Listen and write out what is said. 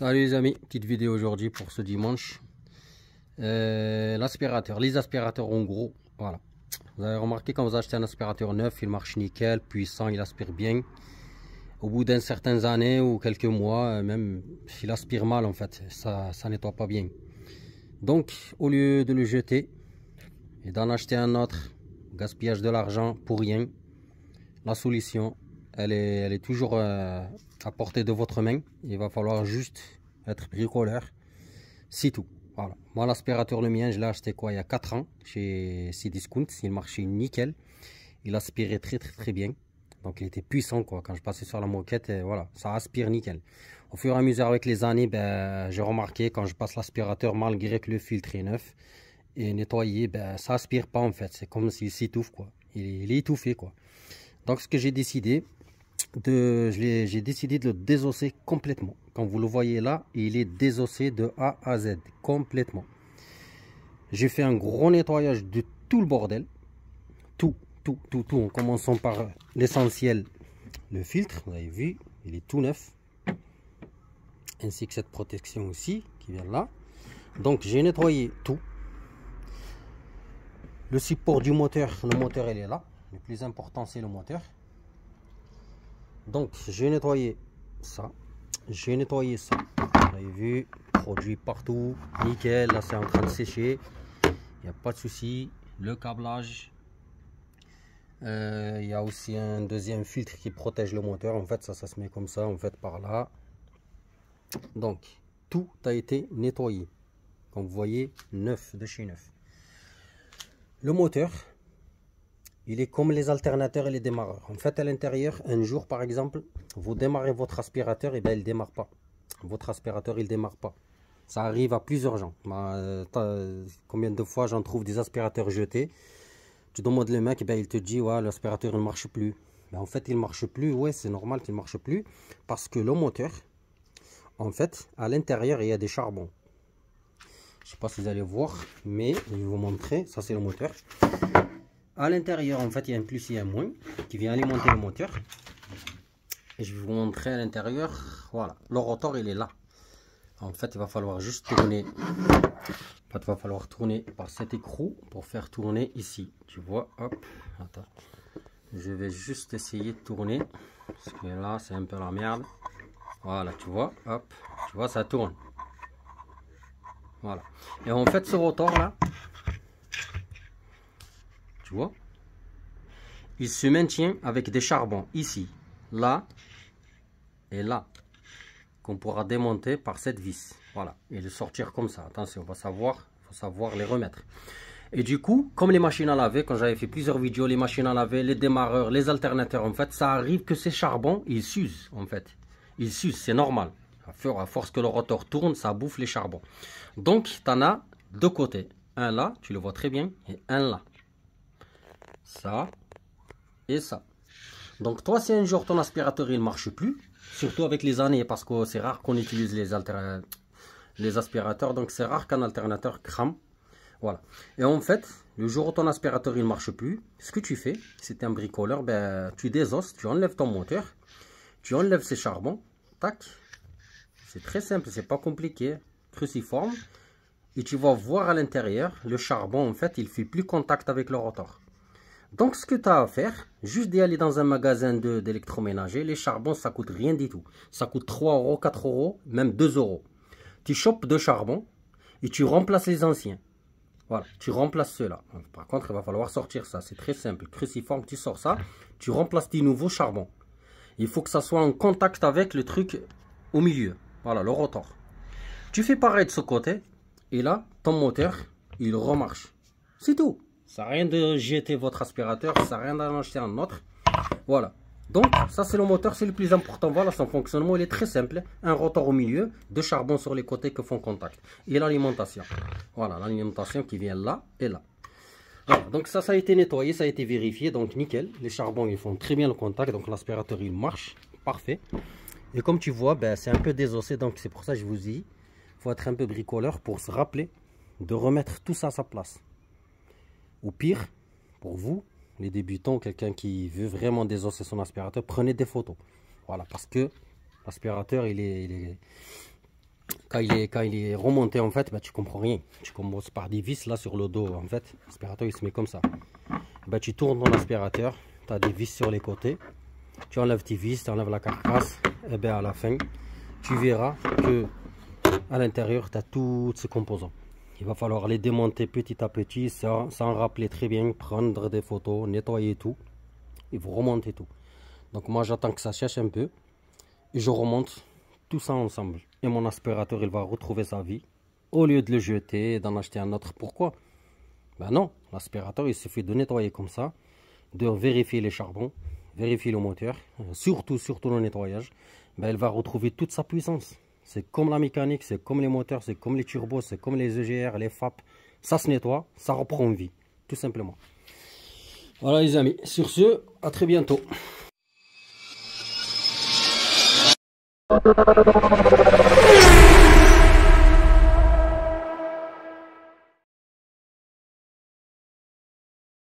Salut les amis, petite vidéo aujourd'hui pour ce dimanche. L'aspirateur, les aspirateurs en gros, voilà. Vous avez remarqué quand vous achetez un aspirateur neuf, il marche nickel, puissant, il aspire bien. Au bout d'un certain années ou quelques mois, même il aspire mal en fait, ça nettoie pas bien. Donc au lieu de le jeter et d'en acheter un autre, gaspillage de l'argent pour rien, la solution elle est toujours à portée de votre main. Il va falloir juste être bricoleur, c'est tout. Voilà. Moi l'aspirateur le mien je l'ai acheté quoi il y a 4 ans chez Cdiscount, il marchait nickel, il aspirait très bien, donc il était puissant quoi. Quand je passais sur la moquette, voilà, ça aspire nickel. Au fur et à mesure avec les années, j'ai remarqué quand je passe l'aspirateur, malgré que le filtre est neuf et nettoyé, ça aspire pas en fait, c'est comme s'il s'étouffe quoi, il est étouffé quoi. Donc ce que j'ai décidé j'ai décidé de le désosser complètement. Quand vous le voyez là, il est désossé de A à Z complètement. J'ai fait un gros nettoyage de tout le bordel, tout en commençant par l'essentiel, le filtre, vous avez vu, il est tout neuf, ainsi que cette protection aussi qui vient là. Donc j'ai nettoyé tout. Le support du moteur, le moteur il est là, le plus important c'est le moteur. Donc j'ai nettoyé ça, j'ai nettoyé ça, vous avez vu, produit partout, nickel. Là c'est en train de sécher, il n'y a pas de souci. Le câblage, il y a aussi un deuxième filtre qui protège le moteur, en fait ça se met comme ça en fait par là. Donc tout a été nettoyé, comme vous voyez, neuf de chez neuf. Le moteur, il est comme les alternateurs et les démarreurs. En fait, à l'intérieur, un jour, par exemple, vous démarrez votre aspirateur, et il ne démarre pas. Votre aspirateur, il ne démarre pas. Ça arrive à plusieurs gens. Combien de fois j'en trouve des aspirateurs jetés. Tu demandes le mec, il te dit, ouais, l'aspirateur ne marche plus. En fait, il ne marche plus. Ouais, c'est normal qu'il ne marche plus. Parce que le moteur, en fait, à l'intérieur, il y a des charbons. Je ne sais pas si vous allez voir, mais je vais vous montrer. Ça, c'est le moteur. À l'intérieur, en fait, il y a un plus et un moins qui vient alimenter le moteur. Et je vais vous montrer à l'intérieur. Voilà, le rotor, il est là. En fait, il va falloir juste tourner. Il va falloir tourner par cet écrou pour faire tourner ici. Tu vois, hop, attends. Je vais juste essayer de tourner. Parce que là, c'est un peu la merde. Voilà, tu vois, hop, tu vois, ça tourne. Voilà. Et en fait, ce rotor là, tu vois, il se maintient avec des charbons ici, là et là, qu'on pourra démonter par cette vis. Voilà, et le sortir comme ça. Attention, il faut savoir les remettre. Et du coup, comme les machines à laver, quand j'avais fait plusieurs vidéos, les machines à laver, les démarreurs, les alternateurs, en fait, ça arrive que ces charbons, ils s'usent, en fait. Ils s'usent, c'est normal. À force que le rotor tourne, ça bouffe les charbons. Donc, tu en as deux côtés. Un là, tu le vois très bien, et un là. Ça et ça. Donc toi, si un jour ton aspirateur il marche plus, surtout avec les années, parce que c'est rare qu'on utilise les aspirateurs, donc c'est rare qu'un alternateur crame. Voilà. Et en fait, le jour où ton aspirateur il marche plus, ce que tu fais, si tu es un bricoleur, tu désosses, tu enlèves ton moteur, tu enlèves ces charbons, tac. C'est très simple, c'est pas compliqué, cruciforme. Et tu vas voir à l'intérieur, le charbon en fait, il fait plus contact avec le rotor. Donc ce que tu as à faire, juste d'y aller dans un magasin d'électroménager, les charbons ça coûte rien du tout. Ça coûte 3 euros, 4 euros, même 2 euros. Tu chopes deux charbons et tu remplaces les anciens. Voilà, tu remplaces ceux-là. Par contre, il va falloir sortir ça, c'est très simple. Cruciforme, tu sors ça, tu remplaces des nouveaux charbons. Il faut que ça soit en contact avec le truc au milieu. Voilà, le rotor. Tu fais pareil de ce côté et là, ton moteur, il remarche. C'est tout. Ça sert à rien de jeter votre aspirateur, ça sert à rien d'en acheter un autre. Voilà. Donc, ça c'est le moteur, c'est le plus important. Voilà, son fonctionnement, il est très simple. Un rotor au milieu, deux charbons sur les côtés qui font contact. Et l'alimentation. Voilà, l'alimentation qui vient là et là. Voilà, donc ça a été nettoyé, ça a été vérifié, donc nickel. Les charbons, ils font très bien le contact, donc l'aspirateur, il marche. Parfait. Et comme tu vois, c'est un peu désossé, donc c'est pour ça que je vous dis, il faut être un peu bricoleur pour se rappeler de remettre tout ça à sa place. Ou pire, pour vous, les débutants, quelqu'un qui veut vraiment désosser son aspirateur, prenez des photos. Voilà, parce que l'aspirateur, il est quand il est remonté, en fait, bah, tu comprends rien. Tu commences par des vis là sur le dos, en fait. L'aspirateur, il se met comme ça. Bah, tu tournes ton aspirateur, tu as des vis sur les côtés. Tu enlèves tes vis, tu enlèves la carcasse. Et bien à la fin, tu verras que à l'intérieur, tu as tous ces composants. Il va falloir les démonter petit à petit, sans rappeler très bien, prendre des photos, nettoyer tout. Et vous remontez tout. Donc moi, j'attends que ça sèche un peu. Et je remonte tout ça ensemble. Et mon aspirateur, il va retrouver sa vie. Au lieu de le jeter et d'en acheter un autre. Pourquoi? Ben non, l'aspirateur, il suffit de nettoyer comme ça, de vérifier les charbons, vérifier le moteur, surtout le nettoyage. Ben, il va retrouver toute sa puissance. C'est comme la mécanique, c'est comme les moteurs, c'est comme les turbos, c'est comme les EGR, les FAP. Ça se nettoie, ça reprend vie, tout simplement. Voilà les amis, sur ce, à très bientôt.